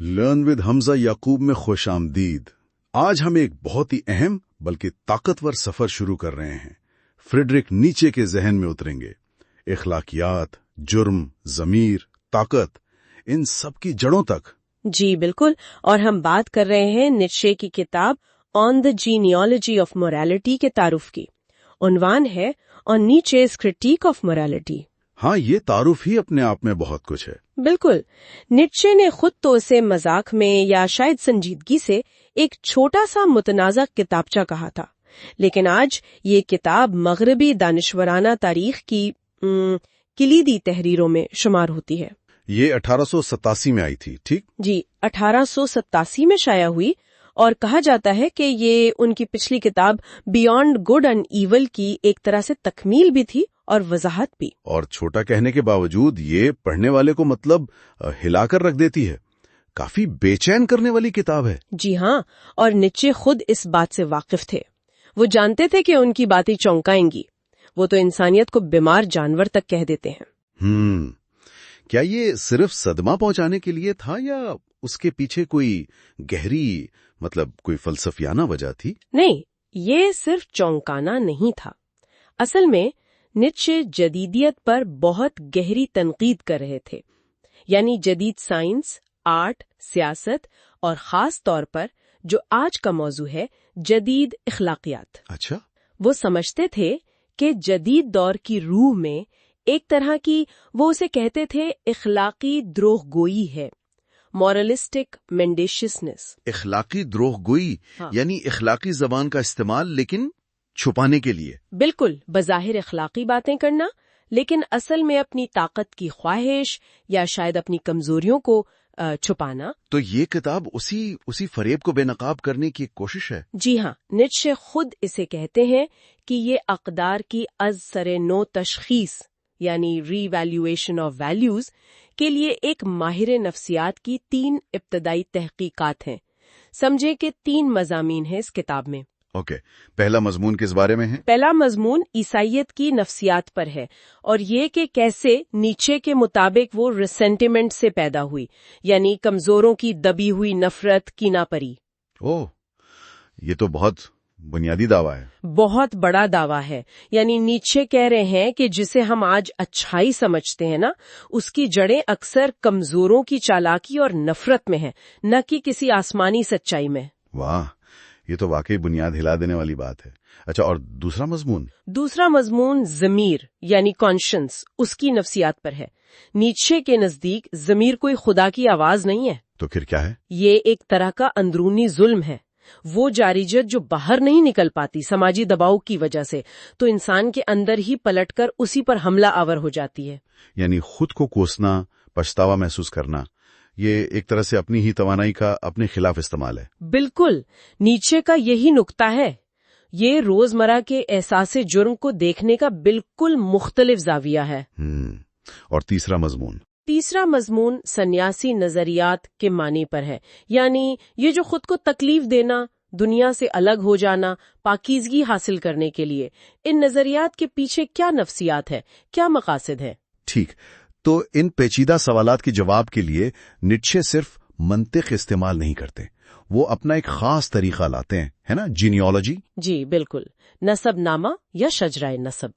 Learn with Hamza याकूब में खुश आमदीद। आज हम एक बहुत ही अहम बल्कि ताकतवर सफर शुरू कर रहे हैं। फ्रेडरिक नीचे के जहन में उतरेंगे। इखलाकियात, जुर्म, ज़मीर, ताकत, इन सब की जड़ों तक। जी बिल्कुल, और हम बात कर रहे हैं नीत्शे की किताब on the genealogy of morality के तारुफ की। उन्वान है on niches critic of morality. हाँ, ये तारुफ ही अपने आप में बहुत कुछ है। बिल्कुल, नीत्शे ने खुद तो इसे मजाक में या शायद संजीदगी से एक छोटा सा मुतनाज़ा किताबचा कहा था, लेकिन आज ये किताब मगरबी दानिशवराना तारीख की किलीदी तहरीरों में शुमार होती है। ये 1887 में आई थी, ठीक? जी, 1887 में शाया हुई, और कहा जाता है कि ये उनकी पिछली किताब बियॉन्ड गुड एंड ईवल की एक तरह से तकमील भी थी और वजाहत भी। और छोटा कहने के बावजूद ये पढ़ने वाले को मतलब हिलाकर रख देती है। काफी बेचैन करने वाली किताब है। जी हाँ, और नीत्शे खुद इस बात से वाकिफ थे। वो जानते थे कि उनकी बातें चौंकाएंगी। वो तो इंसानियत को बीमार जानवर तक कह देते हैं। क्या ये सिर्फ सदमा पहुंचाने के लिए था या उसके पीछे कोई गहरी मतलब कोई फलसफियाना वजह थी? नहीं, ये सिर्फ चौंकाना नहीं था। असल में नीत्शे जदीदियत पर बहुत गहरी तनकीद कर रहे थे, यानी जदीद साइंस, आर्ट, सियासत और खास तौर पर जो आज का मौजू है, जदीद इखलाकियात। अच्छा। वो समझते थे कि जदीद दौर की रूह में एक तरह की, वो उसे कहते थे, इखलाकी द्रोहगोई है, मॉरलिस्टिक मेंडेशियसनेस। इखलाकी द्रोहगोई, हाँ। यानी इखलाकी जबान का इस्तेमाल लेकिन छुपाने के लिए। बिल्कुल, बज़ाहिर इखलाकी बातें करना, लेकिन असल में अपनी ताकत की ख्वाहिश या शायद अपनी कमजोरियों को छुपाना। तो ये किताब उसी फरेब को बेनकाब करने की कोशिश है। जी हाँ, नीत्शे खुद इसे कहते हैं कि ये अक़दार की अज़-सरे नो तशख़ीस यानी रीवैल्यूएशन ऑफ वैल्यूज के लिए एक माहिर नफ्सियात की 3 इब्तदाई तहकीकात हैं। समझे कि 3 मज़ामीन हैं इस किताब में। ओके, पहला मजमून किस बारे में है? पहला मजमून ईसाइयत की नफ्सियात पर है, और ये कि कैसे नीत्शे के मुताबिक वो रिसेंटिमेंट से पैदा हुई, यानी कमजोरों की दबी हुई नफरत, कीनापरी। ओह, ये तो बहुत बुनियादी दावा है। बहुत बड़ा दावा है। यानी नीत्शे कह रहे हैं कि जिसे हम आज अच्छाई समझते हैं ना, उसकी जड़ें अक्सर कमजोरों की चालाकी और नफरत में है, न कि किसी आसमानी सच्चाई में। वाह, ये तो वाकई बुनियाद हिला देने वाली बात है। अच्छा, और दूसरा मजमून? दूसरा मजमून ज़मीर यानी कॉन्शियंस, उसकी नफ्सियात पर है। नीत्शे के नजदीक ज़मीर कोई खुदा की आवाज नहीं है। तो फिर क्या है? ये एक तरह का अंदरूनी जुल्म है, वो जारीजत जो बाहर नहीं निकल पाती समाजी दबाव की वजह से, तो इंसान के अंदर ही पलटकर उसी पर हमला आवर हो जाती है। यानी खुद को कोसना, पछतावा महसूस करना, ये एक तरह से अपनी ही तवानाई का अपने खिलाफ इस्तेमाल है। बिल्कुल, नीत्शे का यही नुक्ता है। ये रोजमर्रा के एहसासे जुर्म को देखने का बिल्कुल मुख्तलिफ जाविया है। और तीसरा मजमून? तीसरा मजमून सन्यासी नजरियात के मानी पर है, यानी ये जो खुद को तकलीफ देना, दुनिया से अलग हो जाना, पाकीज़गी हासिल करने के लिए, इन नजरियात के पीछे क्या नफ्सियात है, क्या मकासद है। ठीक, तो इन पेचीदा सवालात के जवाब के लिए नीत्शे सिर्फ मंतिक इस्तेमाल नहीं करते, वो अपना एक खास तरीका लाते हैं, है ना, जीनियोलॉजी। जी बिल्कुल, नसबनामा या शजराए नसब।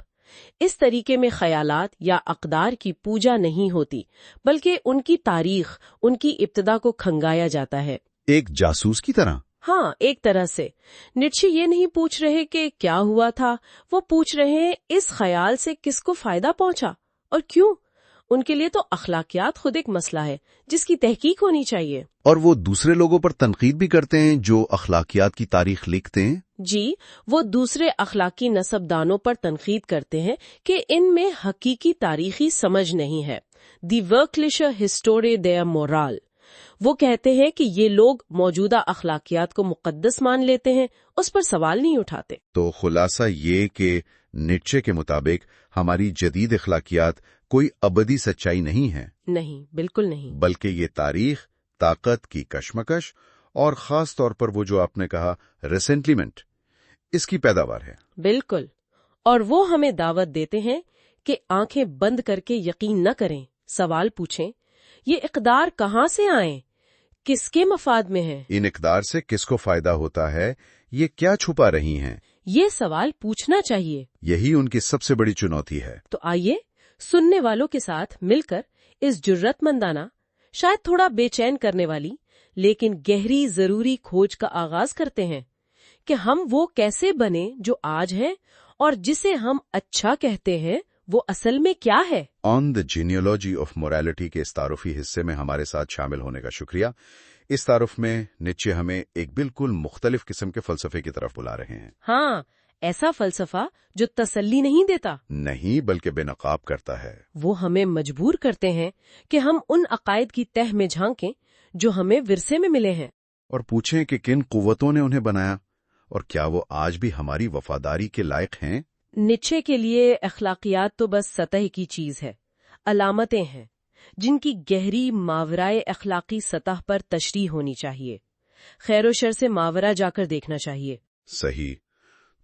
इस तरीके में ख्यालात या अक़दार की पूजा नहीं होती, बल्कि उनकी तारीख, उनकी इब्तिदा को खंगाया जाता है, एक जासूस की तरह। हाँ, एक तरह से। नीत्शे ये नहीं पूछ रहे कि क्या हुआ था, वो पूछ रहे हैं इस ख्याल से किसको फायदा पहुंचा और क्यों। उनके लिए तो अखलाकियात खुद एक मसला है जिसकी तहकीक होनी चाहिए। और वो दूसरे लोगों पर तनकीद भी करते हैं जो अखलाकियात की तारीख लिखते हैं। जी, वो दूसरे अखलाकी नसबदानों पर तनकीद करते हैं कि इनमें हकीकी तारीखी समझ नहीं है। दी वर्कलिशर हिस्टोरी देयर मोराल। वो कहते हैं कि ये लोग मौजूदा अखलाकियात को मुकद्दस मान लेते हैं, उस पर सवाल नहीं उठाते। तो खुलासा ये कि नीत्शे के मुताबिक हमारी जदीद अखलाकियात कोई अबदी सच्चाई नहीं है। नहीं, बिल्कुल नहीं। बल्कि ये तारीख, ताकत की कशमकश और खास तौर पर वो जो आपने कहा रिसेंटमेंट, इसकी पैदावार है। बिल्कुल, और वो हमें दावत देते हैं कि आंखें बंद करके यकीन न करें, सवाल पूछें, ये इक़दार कहाँ से आए, किसके मफाद में है? इन इक़दार से किसको फायदा होता है, ये क्या छुपा रही हैं? ये सवाल पूछना चाहिए। यही उनकी सबसे बड़ी चुनौती है। तो आइए सुनने वालों के साथ मिलकर इस जुर्रतमंदाना, शायद थोड़ा बेचैन करने वाली, लेकिन गहरी जरूरी खोज का आगाज करते हैं कि हम वो कैसे बने जो आज हैं, और जिसे हम अच्छा कहते हैं वो असल में क्या है। On the genealogy of morality के इस तारुफी हिस्से में हमारे साथ शामिल होने का शुक्रिया। इस तारुफ में नीचे हमें एक बिल्कुल मुख्तलिफ किस्म के फलसफे की तरफ बुला रहे हैं। हाँ, ऐसा फलसफा जो तसल्ली नहीं देता, नहीं बल्कि बेनकाब करता है। वो हमें मजबूर करते हैं कि हम उन अकायद की तह में झांकें जो हमें विरसे में मिले हैं, और पूछें कि किन कुव्वतों ने उन्हें बनाया और क्या वो आज भी हमारी वफादारी के लायक हैं। नीचे के लिए अखलाकियात तो बस सतह की चीज है, अलामतें हैं जिनकी गहरी मावराए अखलाकी सतह पर तशरीह होनी चाहिए। खैर शर से मावरा जाकर देखना चाहिए। सही।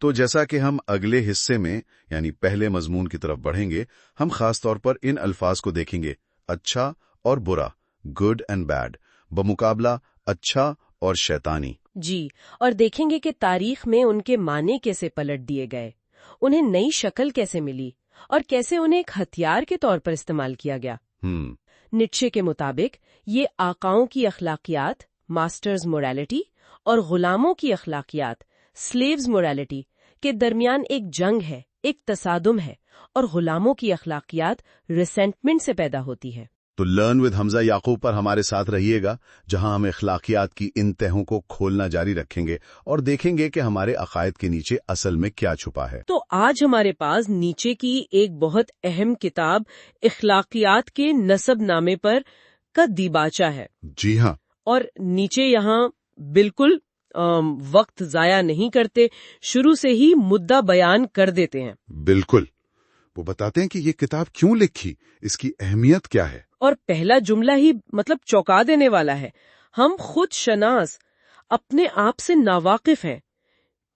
तो जैसा कि हम अगले हिस्से में यानी पहले मजमून की तरफ बढ़ेंगे, हम खास तौर पर इन अल्फाज को देखेंगे, अच्छा और बुरा, गुड एंड बैड, बमुकाबला अच्छा और शैतानी। जी, और देखेंगे कि तारीख में उनके माने कैसे पलट दिए गए, उन्हें नई शक्ल कैसे मिली और कैसे उन्हें एक हथियार के तौर पर इस्तेमाल किया गया। नीत्शे के मुताबिक ये आकाओं की अखलाकियात, मास्टर्स मोरालिटी, और गुलामों की अखलाकियात, स्लेव्स मोरालिटी, के दरमियान एक जंग है, एक तसादुम है, और गुलामों की अखलाकियात रिसेंटमेंट से पैदा होती है। तो लर्न विद हमजा याकूब पर हमारे साथ रहिएगा, जहां हम अखलाकियात की इन तहों को खोलना जारी रखेंगे और देखेंगे कि हमारे अकायद के नीचे असल में क्या छुपा है। तो आज हमारे पास नीचे की एक बहुत अहम किताब अखलाकियात के नसब नामे पर का दीबाचा है। जी हाँ। और नीचे यहाँ बिल्कुल वक्त जाया नहीं करते, शुरू से ही मुद्दा बयान कर देते हैं। बिल्कुल, वो बताते हैं कि ये किताब क्यों लिखी, इसकी अहमियत क्या है। और पहला जुमला ही मतलब चौंका देने वाला है, हम खुद शनास, अपने आप से नावाकिफ हैं।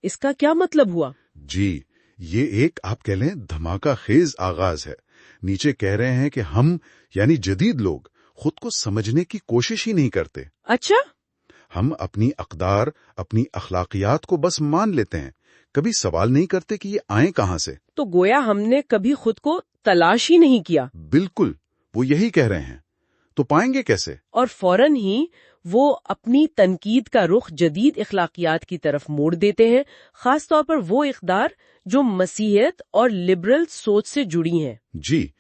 इसका क्या मतलब हुआ? जी, ये एक आप कह लें धमाका खेज आगाज है। नीचे कह रहे हैं कि हम यानी जदीद लोग खुद को समझने की कोशिश ही नहीं करते। अच्छा, हम अपनी अक़दार, अपनी अखलाकियात को बस मान लेते हैं, कभी सवाल नहीं करते कि ये आए कहां से। तो गोया हमने कभी खुद को तलाश ही नहीं किया। बिल्कुल, वो यही कह रहे हैं। तो पाएंगे कैसे? और फौरन ही वो अपनी तनकीद का रुख जदीद अखलाकियात की तरफ मोड़ देते हैं, खास तौर पर वो इक़दार जो मसीहियत और लिबरल सोच से जुड़ी हैं। जी,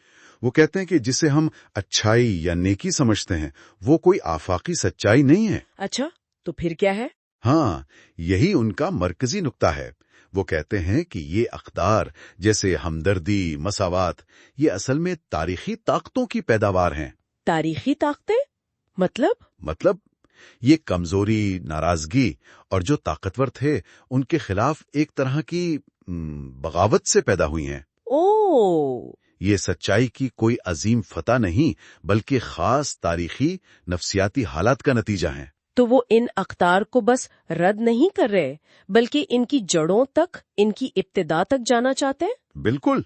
वो कहते हैं कि जिसे हम अच्छाई या नेकी समझते हैं, वो कोई आफाकी सच्चाई नहीं है। अच्छा, तो फिर क्या है? हाँ, यही उनका मरकजी नुक्ता है। वो कहते हैं कि ये अक़दार जैसे हमदर्दी, मसावात, ये असल में तारीखी ताकतों की पैदावार हैं। तारीखी ताकतें? मतलब ये कमजोरी, नाराजगी और जो ताकतवर थे उनके खिलाफ एक तरह की बगावत से पैदा हुई हैं। ओ, ये सच्चाई की कोई अजीम फतह नहीं, बल्कि खास तारीखी नफ्सियाती हालात का नतीजा है। तो वो इन अख्तार को बस रद्द नहीं कर रहे, बल्कि इनकी जड़ों तक, इनकी इब्तिदा तक जाना चाहते हैं। बिल्कुल,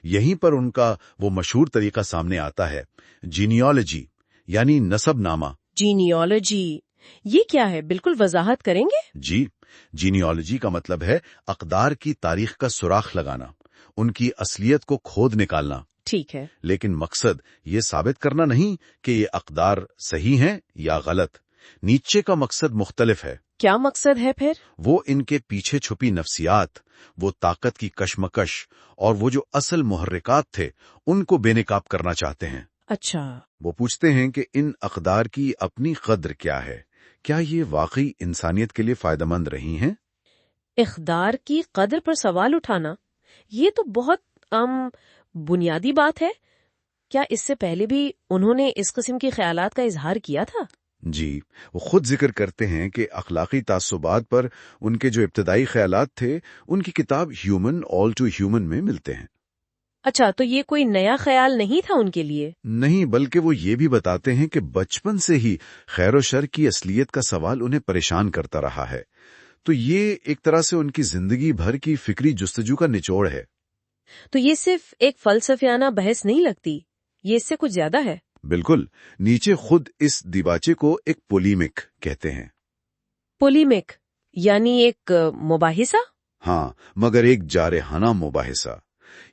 यहीं पर उनका वो मशहूर तरीका सामने आता है, जीनियोलॉजी यानी नसबनामा। जीनियोलॉजी, ये क्या है? बिल्कुल वजाहत करेंगे? जी, जीनियोलॉजी का मतलब है अक़दार की तारीख का सुराख लगाना, उनकी असलियत को खोद निकालना। ठीक है, लेकिन मकसद ये साबित करना नहीं कि ये अक़दार सही हैं या गलत। नीचे का मकसद मुख्तलिफ है। क्या मकसद है फिर? वो इनके पीछे छुपी नफ्सियात, वो ताकत की कशमकश और वो जो असल मुहर्रिकात थे, उनको बेनकाब करना चाहते हैं। अच्छा, वो पूछते हैं कि इन अक़दार की अपनी कद्र क्या है, क्या ये वाकई इंसानियत के लिए फायदेमंद रही हैं? इक़दार की कद्र पर सवाल उठाना, ये तो बहुत बुनियादी बात है। क्या इससे पहले भी उन्होंने इस किस्म के ख्यालात का इजहार किया था? जी, वो खुद जिक्र करते हैं कि अखलाकी तासुबात पर उनके जो इब्तदाई ख्यालात थे, उनकी किताब ह्यूमन ऑल टू ह्यूमन में मिलते हैं। अच्छा, तो ये कोई नया ख्याल नहीं था उनके लिए? नहीं, बल्कि वो ये भी बताते हैं कि बचपन से ही खैर और शर की असलियत का सवाल उन्हें परेशान करता रहा है। तो ये एक तरह से उनकी जिंदगी भर की फिक्री जुस्तजू का निचोड़ है। तो ये सिर्फ एक फलसफियाना बहस नहीं लगती, ये इससे कुछ ज्यादा है। बिल्कुल, नीचे खुद इस दिबाचे को एक पोलीमिक कहते हैं। पोलीमिक यानी एक मुबाहिसा? हाँ, मगर एक जारहाना मुबाहिसा।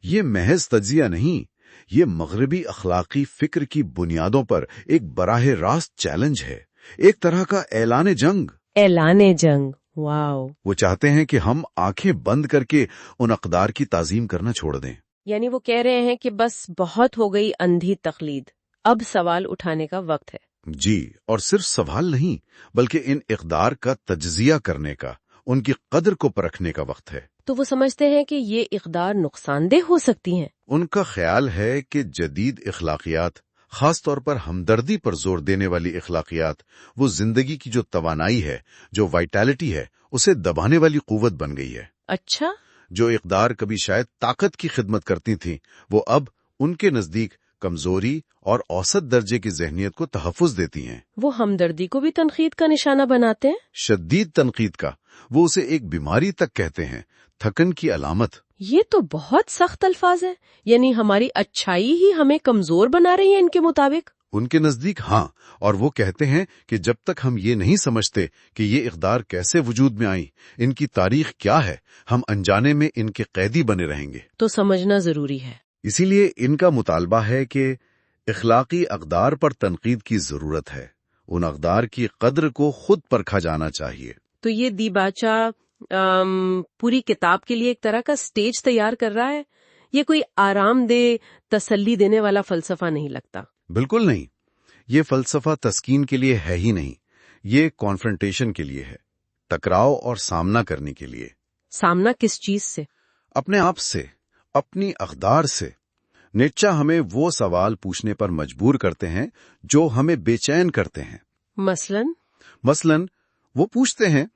ये महज तज्जिया नहीं, ये मगरबी अखलाकी फिक्र की बुनियादों पर एक बराह रास्त चैलेंज है, एक तरह का ऐलान जंग। ऐलान जंग, वाओ। वो चाहते हैं कि हम आंखें बंद करके उन अक़दार की ताज़ीम करना छोड़ दें। यानी वो कह रहे हैं कि बस बहुत हो गई अंधी तकलीद, अब सवाल उठाने का वक्त है। जी, और सिर्फ सवाल नहीं, बल्कि इन इक़दार का तज्जिया करने का, उनकी कदर को परखने का वक्त है। तो वो समझते हैं कि ये इक़दार नुकसानदेह हो सकती हैं। उनका ख्याल है कि जदीद इखलाकियात, खास तौर पर हमदर्दी पर जोर देने वाली इखलाकियात, वो जिंदगी की जो तवानाई है, जो वाइटैलिटी है, उसे दबाने वाली कुव्वत बन गई है। अच्छा, जो इक़दार कभी शायद ताकत की खिदमत करती थीं, वो अब उनके नजदीक कमजोरी और औसत दर्जे की जहनियत को तहफ़्फ़ुज़ देती हैं। वो हमदर्दी को भी तनकीद का निशाना बनाते हैं। शदीद तनकीद का, वो उसे एक बीमारी तक कहते हैं, थकन की अलामत। ये तो बहुत सख्त अल्फाज है, यानी हमारी अच्छाई ही हमें कमजोर बना रही है इनके मुताबिक। उनके नजदीक हाँ, और वो कहते हैं कि जब तक हम ये नहीं समझते कि ये इक़दार कैसे वजूद में आई, इनकी तारीख क्या है, हम अनजाने में इनके कैदी बने रहेंगे। तो समझना जरूरी है। इसीलिए इनका मुतालबा है कि इखलाकी अक़दार पर तनकीद की जरूरत है, उन अक़दार की कद्र को खुद परखा जाना चाहिए। तो ये दिबाचा पूरी किताब के लिए एक तरह का स्टेज तैयार कर रहा है। ये कोई आरामदेह तसल्ली देने वाला फलसफा नहीं लगता। बिल्कुल नहीं, ये फलसफा तस्कीन के लिए है ही नहीं, ये कॉन्फ्रंटेशन के लिए है, टकराव और सामना करने के लिए। सामना किस चीज से? अपने आप से, अपनी अक़दार से। नीत्शे हमें वो सवाल पूछने पर मजबूर करते हैं जो हमें बेचैन करते हैं। मसलन वो पूछते हैं,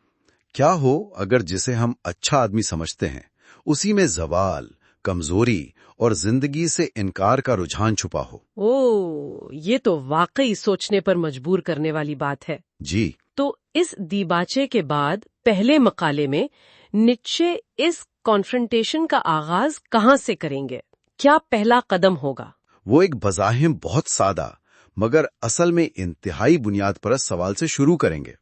क्या हो अगर जिसे हम अच्छा आदमी समझते हैं, उसी में ज़वाल, कमजोरी और जिंदगी से इनकार का रुझान छुपा हो। ओह, ये तो वाकई सोचने पर मजबूर करने वाली बात है। जी। तो इस दिबाचे के बाद पहले मकाले में नीत्शे इस कॉन्फ्रंटेशन का आगाज कहाँ से करेंगे? क्या पहला कदम होगा? वो एक बज़ाहिर बहुत सादा मगर असल में इंतहाई बुनियाद परस्त सवाल से शुरू करेंगे।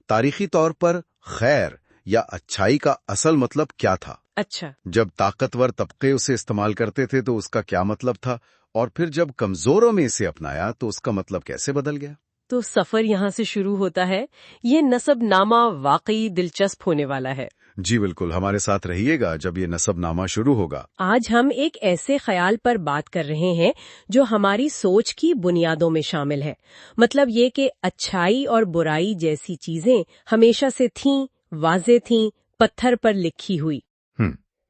तारीखी तौर पर खैर या अच्छाई का असल मतलब क्या था? अच्छा, जब ताकतवर तबके उसे इस्तेमाल करते थे तो उसका क्या मतलब था, और फिर जब कमजोरों में इसे अपनाया तो उसका मतलब कैसे बदल गया? तो सफर यहाँ से शुरू होता है। ये नसबनामा वाकई दिलचस्प होने वाला है। जी बिल्कुल, हमारे साथ रहिएगा जब ये नसबनामा शुरू होगा। आज हम एक ऐसे ख्याल पर बात कर रहे हैं जो हमारी सोच की बुनियादों में शामिल है। मतलब ये कि अच्छाई और बुराई जैसी चीजें हमेशा से थीं, वाज़ेह थीं, पत्थर पर लिखी हुई।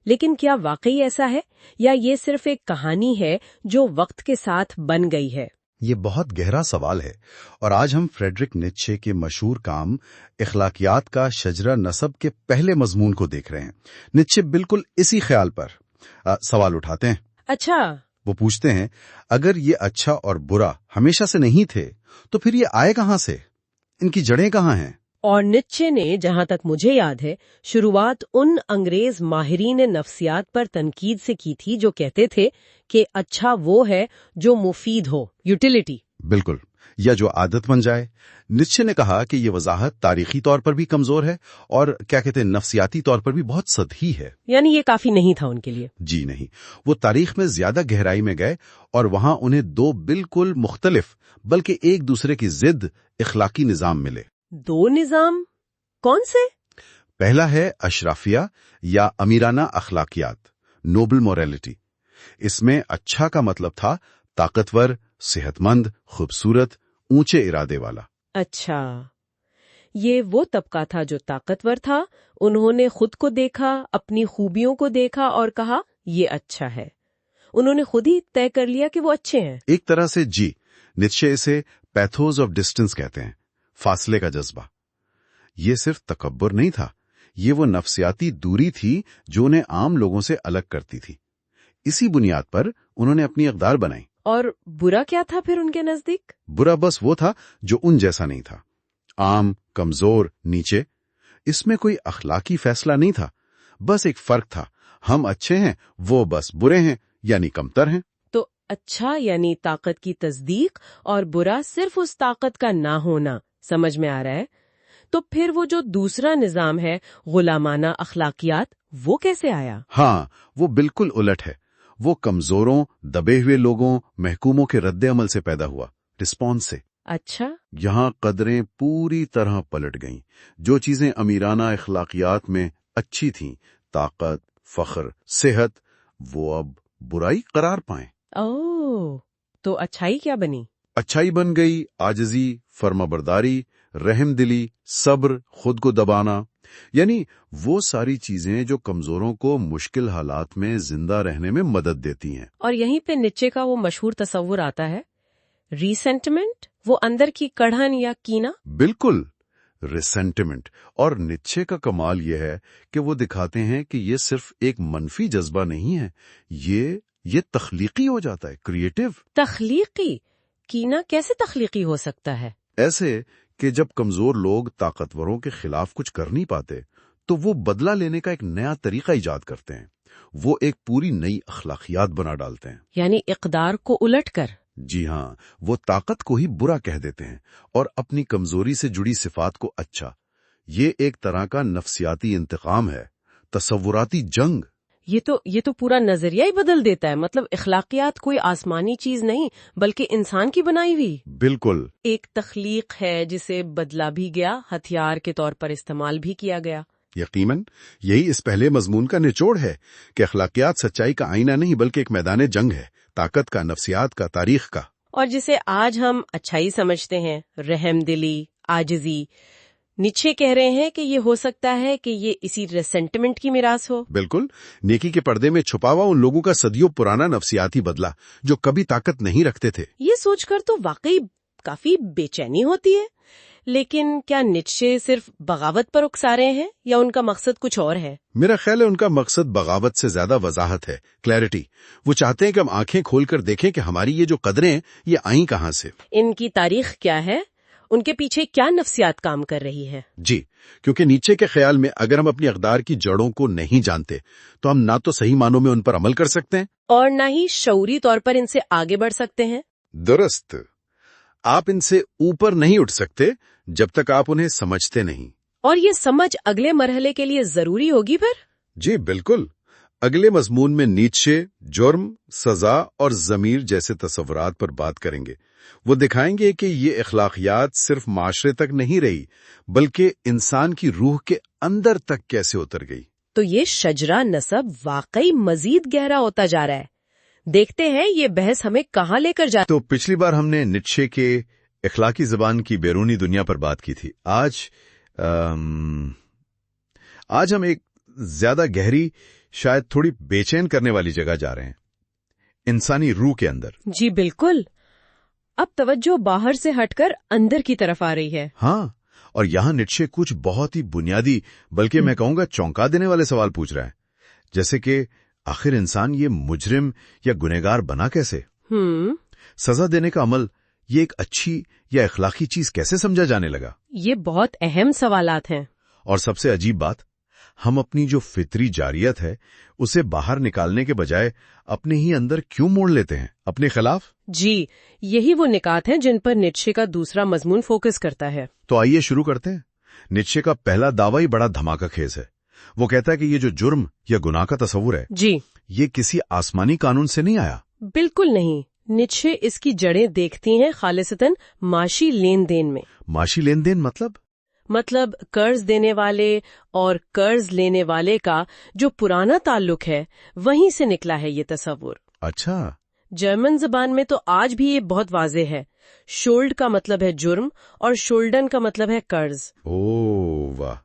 लेकिन क्या वाकई ऐसा है, या ये सिर्फ एक कहानी है जो वक्त के साथ बन गई है? ये बहुत गहरा सवाल है, और आज हम फ्रेडरिक नीत्शे के मशहूर काम इखलाकियात का शजरा नसब के पहले मजमून को देख रहे हैं। नीत्शे बिल्कुल इसी ख्याल पर सवाल उठाते हैं। अच्छा, वो पूछते हैं, अगर ये अच्छा और बुरा हमेशा से नहीं थे तो फिर ये आए कहाँ से, इनकी जड़ें कहाँ हैं? और नीत्शे ने, जहां तक मुझे याद है, शुरुआत उन अंग्रेज माहिरीन नफ्सियात पर तनकीद से की थी जो कहते थे कि अच्छा वो है जो मुफीद हो, यूटिलिटी। बिल्कुल, या जो आदत बन जाए। नीत्शे ने कहा कि ये वजाहत तारीखी तौर पर भी कमजोर है और क्या कहते हैं नफ्सियाती तौर पर भी बहुत सतही है। यानी ये काफी नहीं था उनके लिए। जी नहीं, वो तारीख में ज्यादा गहराई में गए और वहां उन्हें दो बिल्कुल मुख्तलिफ बल्कि एक दूसरे की जिद इखलाकी निजाम मिले। दो निजाम? कौन से? पहला है अशराफिया या अमीराना अखलाकियात, नोबल मोरालिटी। इसमें अच्छा का मतलब था ताकतवर, सेहतमंद, खूबसूरत, ऊंचे इरादे वाला। अच्छा, ये वो तबका था जो ताकतवर था, उन्होंने खुद को देखा, अपनी खूबियों को देखा और कहा ये अच्छा है। उन्होंने खुद ही तय कर लिया कि वो अच्छे हैं। एक तरह से जी, नीत्शे इसे पैथोस ऑफ डिस्टेंस कहते हैं, फासले का जज्बा। ये सिर्फ तकब्बुर नहीं था, ये वो नफ्सियाती दूरी थी जो उन्हें आम लोगों से अलग करती थी। इसी बुनियाद पर उन्होंने अपनी इक़दार बनाई। और बुरा क्या था फिर उनके नजदीक? बुरा बस वो था जो उन जैसा नहीं था, आम, कमजोर, नीचे। इसमें कोई अखलाकी फैसला नहीं था, बस एक फर्क था, हम अच्छे हैं, वो बस बुरे हैं यानी कमतर हैं। तो اچھا یعنی طاقت کی تصدیق اور برا صرف اس طاقت کا نہ ہونا، سمجھ میں آ رہا ہے۔ تو پھر وہ جو دوسرا نظام ہے غلامانہ اخلاقیات، وہ کیسے آیا؟ ہاں، وہ بالکل الٹ ہے۔ وہ کمزوروں، دبے ہوئے لوگوں، محکوموں کے رد عمل سے پیدا ہوا، رسپانس سے۔ اچھا، یہاں قدریں پوری طرح پلٹ گئیں۔ جو چیزیں امیرانہ اخلاقیات میں اچھی تھیں، طاقت، فخر، صحت، وہ اب برائی قرار پائیں۔ اوہ، تو اچھائی کیا بنی؟ اچھائی بن گئی عاجزی، فرمانبرداری، رحم دلی، صبر، خود کو دبانا، یعنی وہ ساری چیزیں جو کمزوروں کو مشکل حالات میں زندہ رہنے میں مدد دیتی ہیں۔ اور یہیں پہ نیچے کا وہ مشہور تصور آتا ہے، ریسینٹمنٹ، وہ اندر کی کڑھن یا کینہ۔ بالکل، ریسینٹمنٹ۔ اور نیچے کا کمال یہ ہے کہ وہ دکھاتے ہیں کہ یہ صرف ایک منفی جذبہ نہیں ہے، یہ تخلیقی ہو جاتا ہے، کریٹو۔ تخلیقی؟ کینہ کیسے تخلیقی ہو سکتا ہے؟ ایسے کہ جب کمزور لوگ طاقتوروں کے خلاف کچھ کر نہیں پاتے تو وہ بدلہ لینے کا ایک نیا طریقہ ایجاد کرتے ہیں، وہ ایک پوری نئی اخلاقیات بنا ڈالتے ہیں۔ یعنی اقدار کو الٹ کر؟ جی ہاں، وہ طاقت کو ہی برا کہہ دیتے ہیں اور اپنی کمزوری سے جڑی صفات کو اچھا۔ یہ ایک طرح کا نفسیاتی انتقام ہے، تصوراتی جنگ۔ یہ تو پورا نظریہ ہی بدل دیتا ہے۔ مطلب اخلاقیات کوئی آسمانی چیز نہیں بلکہ انسان کی بنائی ہوئی بالکل ایک تخلیق ہے جسے بدلا بھی گیا، ہتھیار کے طور پر استعمال بھی کیا گیا۔ یقیناً یہی اس پہلے مضمون کا نچوڑ ہے کہ اخلاقیات سچائی کا آئینہ نہیں بلکہ ایک میدان جنگ ہے، طاقت کا، نفسیات کا، تاریخ کا۔ اور جسے آج ہم اچھائی سمجھتے ہیں، رحم دلی، عاجزی، نیچے کہہ رہے ہیں کہ یہ ہو سکتا ہے کہ یہ اسی ریسنٹمنٹ کی میراث ہو۔ بالکل، نیکی کے پردے میں چھپا ہوا ان لوگوں کا صدیوں پرانا نفسیاتی بدلہ جو کبھی طاقت نہیں رکھتے تھے۔ یہ سوچ کر تو واقعی کافی بے چینی ہوتی ہے، لیکن کیا نیچے صرف بغاوت پر اکسا رہے ہیں یا ان کا مقصد کچھ اور ہے؟ میرا خیال ہے ان کا مقصد بغاوت سے زیادہ وضاحت ہے، کلیئرٹی۔ وہ چاہتے ہیں کہ ہم آنکھیں کھول کر دیکھیں کہ ہماری یہ جو قدریں ہیں یہ آئیں کہاں سے، ان کی تاریخ کیا ہے، ان کے پیچھے کیا نفسیات کام کر رہی ہے۔ جی، کیونکہ نیچے کے خیال میں اگر ہم اپنی اقدار کی جڑوں کو نہیں جانتے تو ہم نہ تو صحیح معنوں میں ان پر عمل کر سکتے ہیں اور نہ ہی شعوری طور پر ان سے آگے بڑھ سکتے ہیں۔ درست، آپ ان سے اوپر نہیں اٹھ سکتے جب تک آپ انہیں سمجھتے نہیں۔ اور یہ سمجھ اگلے مرحلے کے لیے ضروری ہوگی پھر؟ جی بالکل، اگلے مضمون میں نیچے جرم، سزا اور ضمیر جیسے تصورات پر بات کریں گے۔ وہ دکھائیں گے کہ یہ اخلاقیات صرف معاشرے تک نہیں رہی بلکہ انسان کی روح کے اندر تک کیسے اتر گئی۔ تو یہ شجرہ نسب واقعی مزید گہرا ہوتا جا رہا ہے۔ دیکھتے ہیں یہ بحث ہمیں کہاں لے کر جاتی۔ تو پچھلی بار ہم نے نیچے کے اخلاقی زبان کی بیرونی دنیا پر بات کی تھی۔ آج ہم ایک زیادہ گہری، شاید تھوڑی بے چین کرنے والی جگہ جا رہے ہیں، انسانی روح کے اندر۔ جی بالکل، اب توجہ باہر سے ہٹ کر اندر کی طرف آ رہی ہے۔ ہاں، اور یہاں نیچے کچھ بہت ہی بنیادی بلکہ میں کہوں گا چونکا دینے والے سوال پوچھ رہا ہے، جیسے کہ آخر انسان یہ مجرم یا گنہگار بنا کیسے؟ سزا دینے کا عمل یہ ایک اچھی یا اخلاقی چیز کیسے سمجھا جانے لگا؟ یہ بہت اہم سوالات ہیں۔ اور سب سے عجیب بات، ہم اپنی جو فطری جاریت ہے اسے باہر نکالنے کے بجائے اپنے ہی اندر کیوں موڑ لیتے ہیں، اپنے خلاف؟ جی، یہی وہ نکات ہیں جن پر نیچے کا دوسرا مضمون فوکس کرتا ہے۔ تو آئیے شروع کرتے ہیں۔ نیچے کا پہلا دعویٰ ہی بڑا دھماکہ خیز ہے۔ وہ کہتا ہے کہ یہ جو جرم یا گناہ کا تصور ہے، جی، یہ کسی آسمانی قانون سے نہیں آیا۔ بالکل نہیں۔ نیچے اس کی جڑیں دیکھتی ہیں خالصتاً معاشی لین دین میں۔ معاشی لین دین مطلب قرض دینے والے اور قرض لینے والے کا جو پرانا تعلق ہے وہیں سے نکلا ہے یہ تصور۔ اچھا، جرمن زبان میں تو آج بھی یہ بہت واضح ہے۔ شولڈ کا مطلب ہے جرم اور شولڈن کا مطلب ہے قرض۔ اوہ واہ،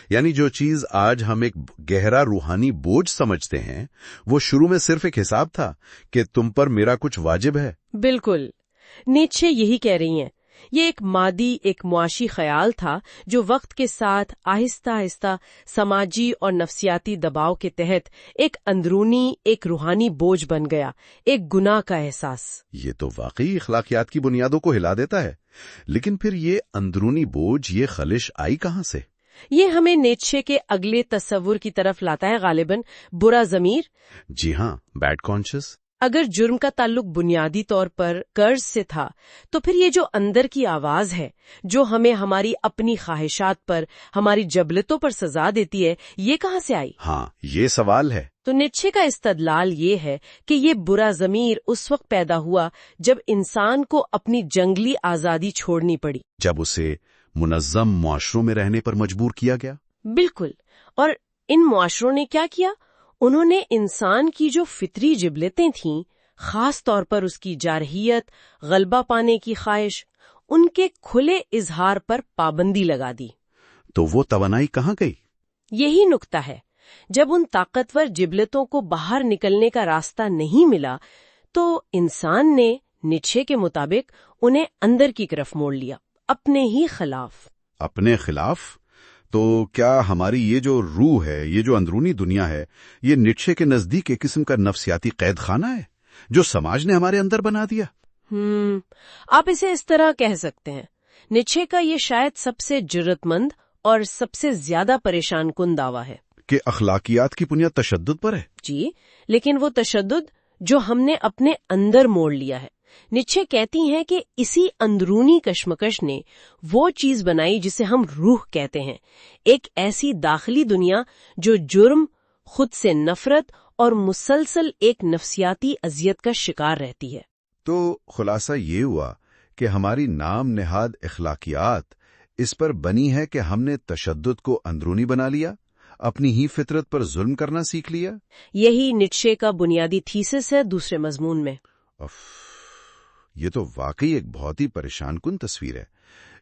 یعنی جو چیز آج ہم ایک گہرا روحانی بوجھ سمجھتے ہیں وہ شروع میں صرف ایک حساب تھا کہ تم پر میرا کچھ واجب ہے۔ بالکل، نیچے یہی کہہ رہی ہیں۔ یہ ایک مادی، ایک معاشی خیال تھا جو وقت کے ساتھ آہستہ آہستہ سماجی اور نفسیاتی دباؤ کے تحت ایک اندرونی، ایک روحانی بوجھ بن گیا، ایک گناہ کا احساس۔ یہ تو واقعی اخلاقیات کی بنیادوں کو ہلا دیتا ہے، لیکن پھر یہ اندرونی بوجھ، یہ خلش آئی کہاں سے؟ یہ ہمیں نیچے کے اگلے تصور کی طرف لاتا ہے غالباً، برا ضمیر۔ جی ہاں، بیڈ کانشس۔ अगर जुर्म का ताल्लुक बुनियादी तौर पर कर्ज से था, तो फिर ये जो अंदर की आवाज है जो हमें हमारी अपनी ख्वाहिशात पर, हमारी जबलतों पर सजा देती है, ये कहाँ से आई? हाँ, ये सवाल है। तो नीत्शे का इस्तदलाल ये है कि ये बुरा ज़मीर उस वक्त पैदा हुआ जब इंसान को अपनी जंगली आज़ादी छोड़नी पड़ी। जब उसे मुनज़्ज़म मुआशरों में रहने पर मजबूर किया गया। बिल्कुल। और इन मुआशरों ने क्या किया? उन्होंने इंसान की जो फितरी जिबलतें थीं, खास तौर पर उसकी जारहियत, गलबा पाने की ख्वाहिश, उनके खुले इजहार पर पाबंदी लगा दी। तो वो तवानाई कहाँ गई? यही नुक्ता है। जब उन ताकतवर जिबलतों को बाहर निकलने का रास्ता नहीं मिला, तो इंसान ने नीत्शे के मुताबिक उन्हें अंदर की तरफ मोड़ लिया, अपने ही खिलाफ। अपने खिलाफ? तो क्या हमारी ये जो रूह है, ये जो अंदरूनी दुनिया है, ये नीत्शे के नजदीक एक किस्म का नफ्सियाती कैद खाना है जो समाज ने हमारे अंदर बना दिया? आप इसे इस तरह कह सकते हैं। नीत्शे का ये शायद सबसे जुर्रतमंद और सबसे ज्यादा परेशान कुन दावा है कि अखलाकियात की बुनियाद तशद्दुद पर है। जी, लेकिन वो तशद्दुद जो हमने अपने अंदर मोड़ लिया है। नीत्शे कहती हैं कि इसी अंदरूनी कश्मकश ने वो चीज बनाई जिसे हम रूह कहते हैं, एक ऐसी दाखिली दुनिया जो जुर्म, खुद से नफरत और मुसलसल एक नफ्सियाती अजियत का शिकार रहती है। तो खुलासा ये हुआ कि हमारी नाम नेहाद अखलाकियात इस पर बनी है कि हमने तशद्दुद को अंदरूनी बना लिया, अपनी ही फितरत पर जुल्म करना सीख लिया। यही नीत्शे का बुनियादी थीसिस है दूसरे मजमून में। ये तो वाकई एक बहुत ही परेशान कुन तस्वीर है।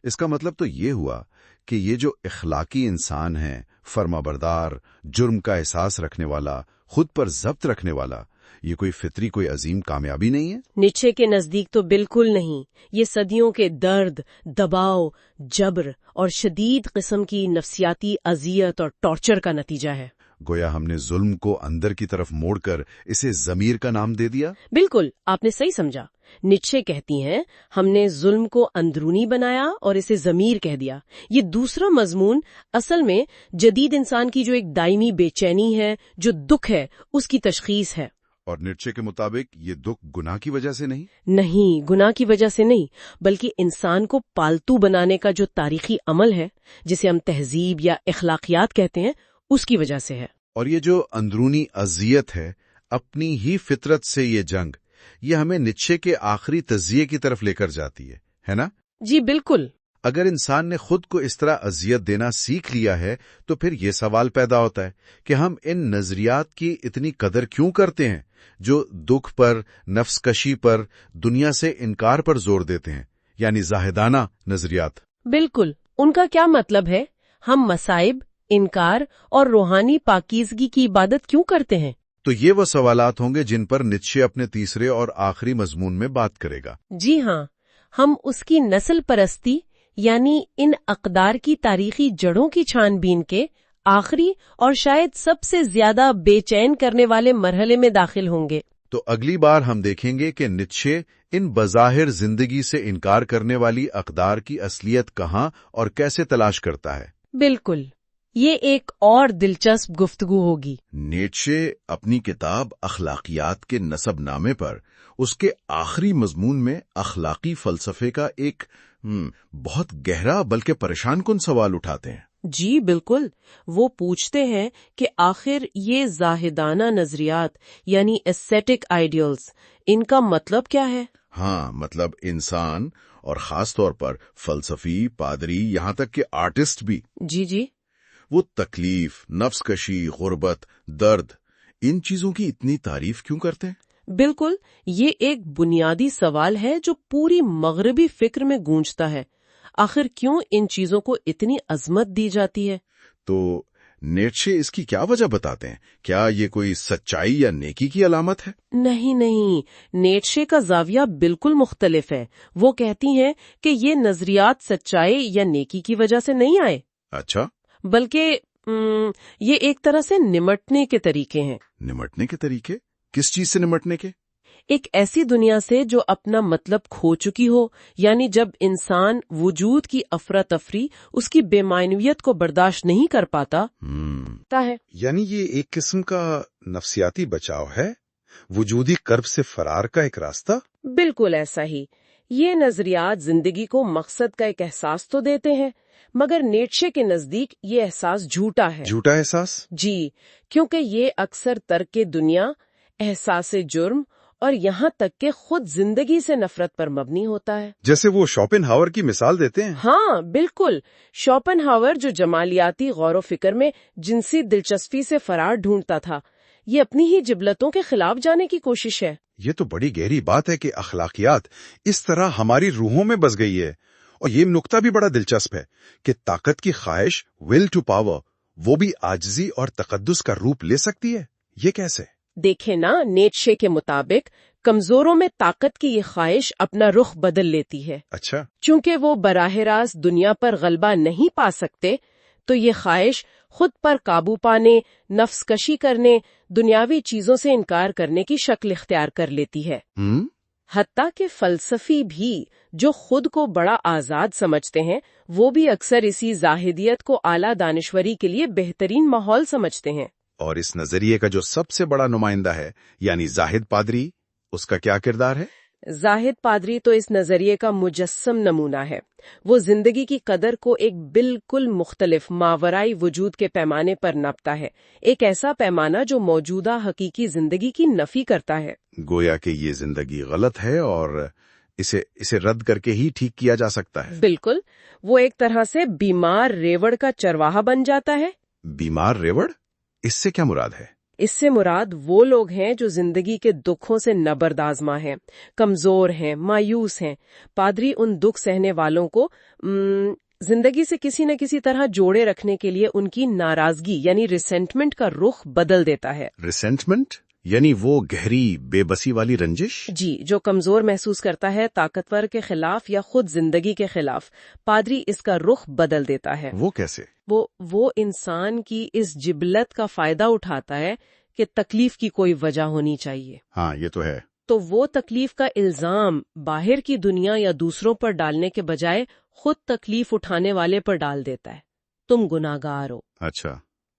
इसका मतलब तो ये हुआ कि ये जो इखलाकी इंसान है, फर्माबरदार, जुर्म का एहसास रखने वाला, खुद पर जब्त रखने वाला, ये कोई फितरी, कोई अजीम कामयाबी नहीं है। नीत्शे के नजदीक तो बिल्कुल नहीं। ये सदियों के दर्द, दबाव, जबर और शदीद किस्म की नफ्सियाती अजियत और टॉर्चर का नतीजा है। गोया हमने जुल्म को अंदर की तरफ मोड़कर इसे ज़मीर का नाम दे दिया। बिल्कुल, आपने सही समझा। नीत्शे कहती हैं, हमने जुल्म को अंदरूनी बनाया और इसे ज़मीर कह दिया। ये दूसरा मजमून असल में जदीद इंसान की जो एक दायमी बेचैनी है, जो दुख है, उसकी तशखीस है। और नीत्शे के मुताबिक ये दुख गुनाह की वजह से नहीं? नहीं, गुनाह की वजह से नहीं, बल्कि इंसान को पालतू बनाने का जो तारीखी अमल है, जिसे हम तहजीब या इखलाकियात कहते हैं, उसकी वजह से है। और ये जो अंदरूनी अजियत है, अपनी ही फितरत से ये जंग, ये हमें नीत्शे के आखिरी तज़िये की तरफ लेकर जाती है ना? जी बिल्कुल। अगर इंसान ने खुद को इस तरह अजियत देना सीख लिया है, तो फिर ये सवाल पैदा होता है कि हम इन नजरियात की इतनी कदर क्यों करते हैं जो दुख पर, नफ्सकशी पर, दुनिया से इनकार पर जोर देते हैं, यानी जाहिदाना नजरियात। बिल्कुल, उनका क्या मतलब है? हम मसाइब, इनकार और रूहानी पाकीज़गी की इबादत क्यों करते हैं? तो ये वो सवालात होंगे जिन पर नीत्शे अपने तीसरे और आखिरी मजमून में बात करेगा। जी हाँ, हम उसकी नस्ल परस्ती यानी इन अक़दार की तारीखी जड़ों की छानबीन के आखिरी और शायद सबसे ज्यादा बेचैन करने वाले मरहले में दाखिल होंगे। तो अगली बार हम देखेंगे कि नीत्शे इन बज़ाहिर जिंदगी से इनकार करने वाली अक़दार की असलियत कहाँ और कैसे तलाश करता है। बिल्कुल, ये एक और दिलचस्प गुफ्तगू होगी। नीत्शे अपनी किताब अखलाकियात के नसबनामे पर उसके आखिरी मजमून में अखलाकी फलसफे का एक बहुत गहरा बल्कि परेशान कुन सवाल उठाते हैं। जी बिल्कुल, वो पूछते हैं कि आखिर ये जाहिदाना नजरियात यानी एस्थेटिक आइडियल्स, इनका मतलब क्या है? हाँ, मतलब इंसान और खास तौर पर फलसफी, पादरी, यहाँ तक कि आर्टिस्ट भी, जी, वो तकलीफ, नफ्सकशी, गुर्बत, दर्द, इन चीजों की इतनी तारीफ क्यों करते हैं? बिल्कुल, ये एक बुनियादी सवाल है जो पूरी मगरबी फिक्र में गूंजता है। आखिर क्यों इन चीजों को इतनी अजमत दी जाती है? तो नीत्शे इसकी क्या वजह बताते हैं? क्या ये कोई सच्चाई या नेकी की अलामत है? नहीं, नीत्शे का जाविया बिल्कुल मुख्तलिफ है। वो कहती हैं कि ये नजरियात सच्चाई या नेकी की वजह से नहीं आए। अच्छा, बल्कि ये एक तरह से निमटने के तरीके हैं। निमटने के तरीके? किस चीज से निमटने के? एक ऐसी दुनिया से जो अपना मतलब खो चुकी हो, यानी जब इंसान वजूद की अफरा तफरी, उसकी बेमानवियत को बर्दाश्त नहीं कर पाता है। यानी ये एक किस्म का नफ्सियाती बचाव है, وجودی کرب سے فرار کا ایک راستہ؟ بالکل ایسا ہی. یہ نظریات زندگی کو مقصد کا ایک احساس تو دیتے ہیں، مگر نیٹشے کے نزدیک یہ احساس جھوٹا ہے. جھوٹا احساس؟ جی، کیونکہ یہ اکثر ترک دنیا، احساس جرم اور یہاں تک کہ خود زندگی سے نفرت پر مبنی ہوتا ہے. جیسے وہ شوپن ہاور کی مثال دیتے ہیں. ہاں بالکل. شوپن ہاور جو جمالیاتی غور و فکر میں جنسی دلچسپی سے فرار ڈھونڈتا تھا، یہ اپنی ہی جبلتوں کے خلاف جانے کی کوشش ہے. یہ تو بڑی گہری بات ہے کہ اخلاقیات اس طرح ہماری روحوں میں بس گئی ہے. اور یہ نقطہ بھی بڑا دلچسپ ہے کہ طاقت کی خواہش، ول ٹو پاور، وہ بھی عاجزی اور تقدس کا روپ لے سکتی ہے. یہ کیسے؟ دیکھیں نا، نیٹشے کے مطابق کمزوروں میں طاقت کی یہ خواہش اپنا رخ بدل لیتی ہے. اچھا. چونکہ وہ براہ راست دنیا پر غلبہ نہیں پا سکتے، تو یہ خواہش خود پر قابو پانے، نفس کشی کرنے، دنیاوی چیزوں سے انکار کرنے کی شکل اختیار کر لیتی ہے. حتیٰ کہ فلسفی بھی جو خود کو بڑا آزاد سمجھتے ہیں، وہ بھی اکثر اسی زاہدیت کو اعلیٰ دانشوری کے لیے بہترین ماحول سمجھتے ہیں. اور اس نظریے کا جو سب سے بڑا نمائندہ ہے، یعنی زاہد پادری، اس کا کیا کردار ہے؟ زاہد پادری تو اس نظریے کا مجسم نمونہ ہے. وہ زندگی کی قدر کو ایک بالکل مختلف ماورائی وجود کے پیمانے پر ناپتا ہے، ایک ایسا پیمانہ جو موجودہ حقیقی زندگی کی نفی کرتا ہے. گویا کہ یہ زندگی غلط ہے اور اسے رد کر کے ہی ٹھیک کیا جا سکتا ہے. بالکل. وہ ایک طرح سے بیمار ریوڑ کا چرواہا بن جاتا ہے. بیمار ریوڑ؟ اس سے کیا مراد ہے؟ اس سے مراد وہ لوگ ہیں جو زندگی کے دکھوں سے نبردآزما ہیں، کمزور ہیں، مایوس ہیں. پادری ان دکھ سہنے والوں کو زندگی سے کسی نہ کسی طرح جوڑے رکھنے کے لیے ان کی ناراضگی یعنی ریسنٹمنٹ کا رخ بدل دیتا ہے. ریسنٹمنٹ یعنی وہ گہری بے بسی والی رنجش؟ جی، جو کمزور محسوس کرتا ہے طاقتور کے خلاف یا خود زندگی کے خلاف. پادری اس کا رخ بدل دیتا ہے. وہ کیسے؟ وہ انسان کی اس جبلت کا فائدہ اٹھاتا ہے کہ تکلیف کی کوئی وجہ ہونی چاہیے. ہاں یہ تو ہے. تو وہ تکلیف کا الزام باہر کی دنیا یا دوسروں پر ڈالنے کے بجائے خود تکلیف اٹھانے والے پر ڈال دیتا ہے. تم گناہگار ہو. اچھا،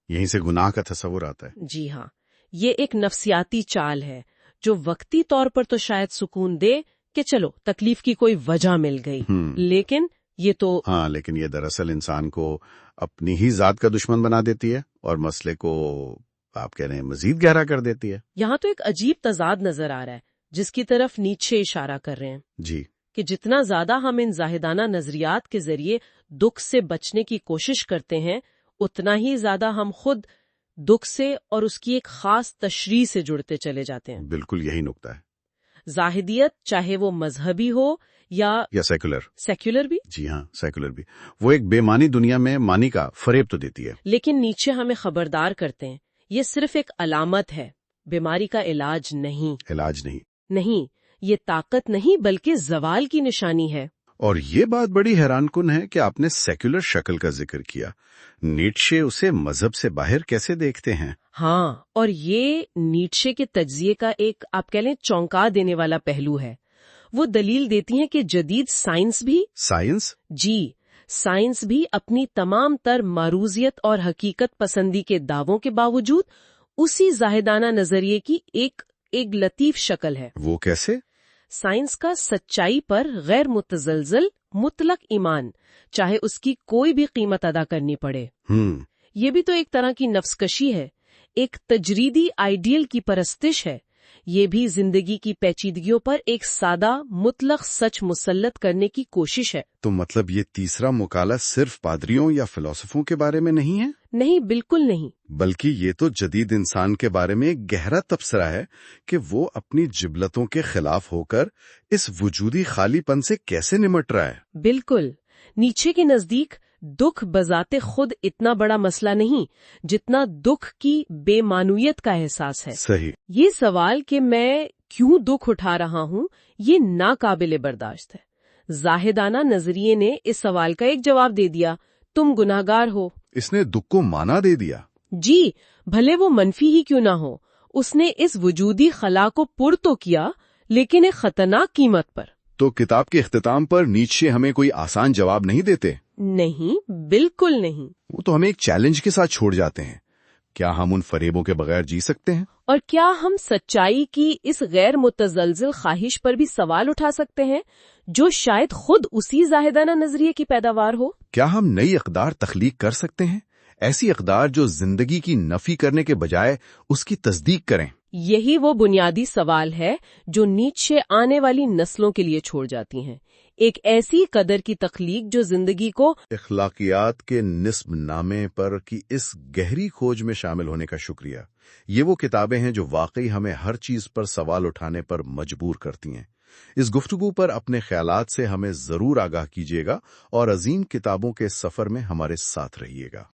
یہیں سے گناہ کا تصور آتا ہے. جی ہاں، یہ ایک نفسیاتی چال ہے جو وقتی طور پر تو شاید سکون دے کہ چلو تکلیف کی کوئی وجہ مل گئی، لیکن یہ دراصل انسان کو اپنی ہی ذات کا دشمن بنا دیتی ہے اور مسئلے کو آپ کہہ رہے ہیں مزید گہرا کر دیتی ہے. یہاں تو ایک عجیب تضاد نظر آ رہا ہے جس کی طرف نیچے اشارہ کر رہے ہیں. جی، کہ جتنا زیادہ ہم ان زاہدانہ نظریات کے ذریعے دکھ سے بچنے کی کوشش کرتے ہیں، اتنا ہی زیادہ ہم خود دکھ سے اور اس کی ایک خاص تشریح سے جڑتے چلے جاتے ہیں. بالکل یہی نقطہ ہے. زاہدیت چاہے وہ مذہبی ہو یا سیکولر بھی. جی ہاں، سیکولر بھی. وہ ایک بے معنی دنیا میں معنی کا فریب تو دیتی ہے. لیکن نیچے ہمیں خبردار کرتے ہیں یہ صرف ایک علامت ہے، بیماری کا علاج نہیں. نہیں، یہ طاقت نہیں بلکہ زوال کی نشانی ہے. اور یہ بات بڑی حیران کن ہے کہ آپ نے سیکولر شکل کا ذکر کیا. نیٹشے اسے مذہب سے باہر کیسے دیکھتے ہیں؟ ہاں، اور یہ نیٹشے کے تجزیے کا ایک آپ کہہ لیں چونکا دینے والا پہلو ہے. وہ دلیل دیتی ہیں کہ جدید سائنس بھی اپنی تمام تر معروضیت اور حقیقت پسندی کے دعووں کے باوجود اسی زاہدانہ نظریے کی ایک لطیف شکل ہے. وہ کیسے؟ سائنس کا سچائی پر غیر متزلزل مطلق ایمان، چاہے اس کی کوئی بھی قیمت ادا کرنی پڑے. یہ بھی تو ایک طرح کی نفس کشی ہے، ایک تجریدی آئیڈیل کی پرستش ہے. یہ بھی زندگی کی پیچیدگیوں پر ایک سادہ مطلق سچ مسلط کرنے کی کوشش ہے. تو مطلب یہ تیسرا مقالہ صرف پادریوں یا فلسفوں کے بارے میں نہیں ہے؟ نہیں، بالکل نہیں. بلکہ یہ تو جدید انسان کے بارے میں ایک گہرا تبصرہ ہے کہ وہ اپنی جبلتوں کے خلاف ہو کر اس وجودی خالی پن سے کیسے نمٹ رہا ہے. بالکل. نیچے کے نزدیک دکھ بذات خود اتنا بڑا مسئلہ نہیں جتنا دکھ کی بے معنویت کا احساس ہے. صحیح. یہ سوال کہ میں کیوں دکھ اٹھا رہا ہوں یہ ناقابل برداشت ہے. زاہدانہ نظریے نے اس سوال کا ایک جواب دے دیا، تم گناہگار ہو. اس نے دکھ کو مانا دے دیا. جی، بھلے وہ منفی ہی کیوں نہ ہو. اس نے اس وجودی خلا کو پر تو کیا، لیکن ایک خطرناک قیمت پر. تو کتاب کے اختتام پر نیچے ہمیں کوئی آسان جواب نہیں دیتے؟ نہیں، بالکل نہیں. وہ تو ہمیں ایک چیلنج کے ساتھ چھوڑ جاتے ہیں. کیا ہم ان فریبوں کے بغیر جی سکتے ہیں؟ اور کیا ہم سچائی کی اس غیر متزلزل خواہش پر بھی سوال اٹھا سکتے ہیں جو شاید خود اسی زاہدانہ نظریے کی پیداوار ہو؟ کیا ہم نئی اقدار تخلیق کر سکتے ہیں؟ ایسی اقدار جو زندگی کی نفی کرنے کے بجائے اس کی تصدیق کریں؟ یہی وہ بنیادی سوال ہے جو نیچے آنے والی نسلوں کے لیے چھوڑ جاتی ہیں، ایک ایسی قدر کی تخلیق جو زندگی کو اخلاقیات کے نصب نامے پر کی اس گہری کھوج میں شامل ہونے کا شکریہ۔ یہ وہ کتابیں ہیں جو واقعی ہمیں ہر چیز پر سوال اٹھانے پر مجبور کرتی ہیں۔ اس گفتگو پر اپنے خیالات سے ہمیں ضرور آگاہ کیجیے گا اور عظیم کتابوں کے سفر میں ہمارے ساتھ رہیے گا۔